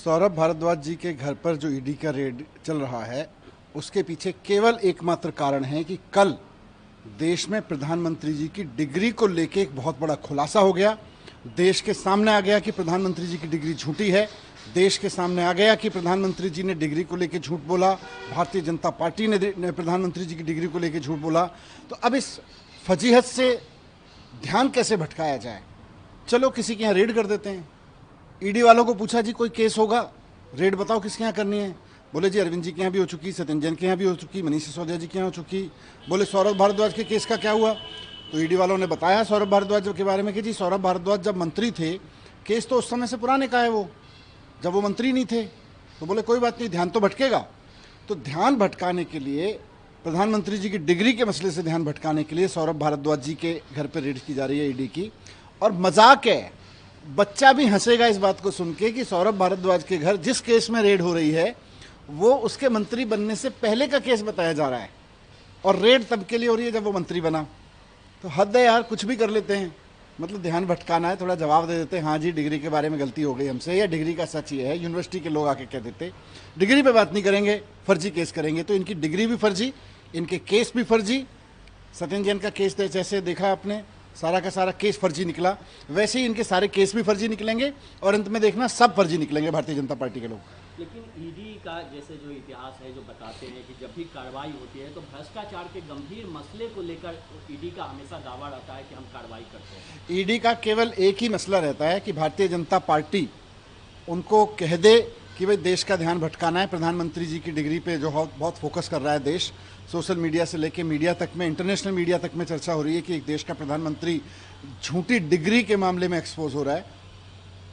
सौरभ भारद्वाज जी के घर पर जो ईडी का रेड चल रहा है उसके पीछे केवल एकमात्र कारण है कि कल देश में प्रधानमंत्री जी की डिग्री को लेकर एक बहुत बड़ा खुलासा हो गया। देश के सामने आ गया कि प्रधानमंत्री जी की डिग्री झूठी है। देश के सामने आ गया कि प्रधानमंत्री जी ने डिग्री को लेकर झूठ बोला, भारतीय जनता पार्टी ने प्रधानमंत्री जी की डिग्री को लेकर झूठ बोला। तो अब इस फजीहत से ध्यान कैसे भटकाया जाए? चलो किसी के यहाँ रेड कर देते हैं। ईडी वालों को पूछा जी कोई केस होगा, रेड बताओ किसके यहाँ करनी है। बोले जी अरविंद जी के यहाँ भी हो चुकी, सत्येंद्र जैन के यहाँ भी हो चुकी, मनीष सिसोदिया जी के यहाँ हो चुकी। बोले सौरभ भारद्वाज के केस का क्या हुआ? तो ईडी वालों ने बताया सौरभ भारद्वाज के बारे में कि जी सौरभ भारद्वाज जब मंत्री थे, केस तो उस समय से पुराने का है, वो जब वो मंत्री नहीं थे। तो बोले कोई बात नहीं, ध्यान तो भटकेगा। तो ध्यान भटकाने के लिए, प्रधानमंत्री जी की डिग्री के मसले से ध्यान भटकाने के लिए सौरभ भारद्वाज जी के घर पर रेड की जा रही है ईडी की। और मजाक है, बच्चा भी हंसेगा इस बात को सुन के कि सौरभ भारद्वाज के घर जिस केस में रेड हो रही है वो उसके मंत्री बनने से पहले का केस बताया जा रहा है, और रेड तब के लिए हो रही है जब वो मंत्री बना। तो हद है यार, कुछ भी कर लेते हैं। मतलब ध्यान भटकाना है, थोड़ा जवाब दे देते हैं, हाँ जी डिग्री के बारे में गलती हो गई हमसे, या डिग्री का सच ये है। यूनिवर्सिटी के लोग आके कह देते डिग्री पे बात नहीं करेंगे, फर्जी केस करेंगे। तो इनकी डिग्री भी फर्जी, इनके केस भी फर्जी। सत्येंद्र जैन का केस जैसे देखा आपने, सारा का सारा केस फर्जी निकला, वैसे ही इनके सारे केस भी फर्जी निकलेंगे और अंत में देखना सब फर्जी निकलेंगे भारतीय जनता पार्टी के लोग। लेकिन ईडी का जैसे जो इतिहास है, जो बताते हैं कि जब भी कार्रवाई होती है तो भ्रष्टाचार के गंभीर मसले को लेकर ईडी का हमेशा दावा रहता है कि हम कार्रवाई करते हैं। ईडी का केवल एक ही मसला रहता है कि भारतीय जनता पार्टी उनको कह दे कि भाई देश का ध्यान भटकाना है। प्रधानमंत्री जी की डिग्री पे जो बहुत फोकस कर रहा है देश, सोशल मीडिया से लेके मीडिया तक में, इंटरनेशनल मीडिया तक में चर्चा हो रही है कि एक देश का प्रधानमंत्री झूठी डिग्री के मामले में एक्सपोज हो रहा है।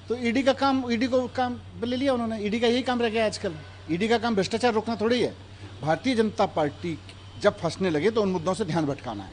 तो ईडी का काम, ईडी को काम ले लिया उन्होंने। ईडी का यही काम रह गया आजकल। ईडी का काम भ्रष्टाचार रोकना थोड़ी है। भारतीय जनता पार्टी जब फंसने लगे तो उन मुद्दों से ध्यान भटकाना है।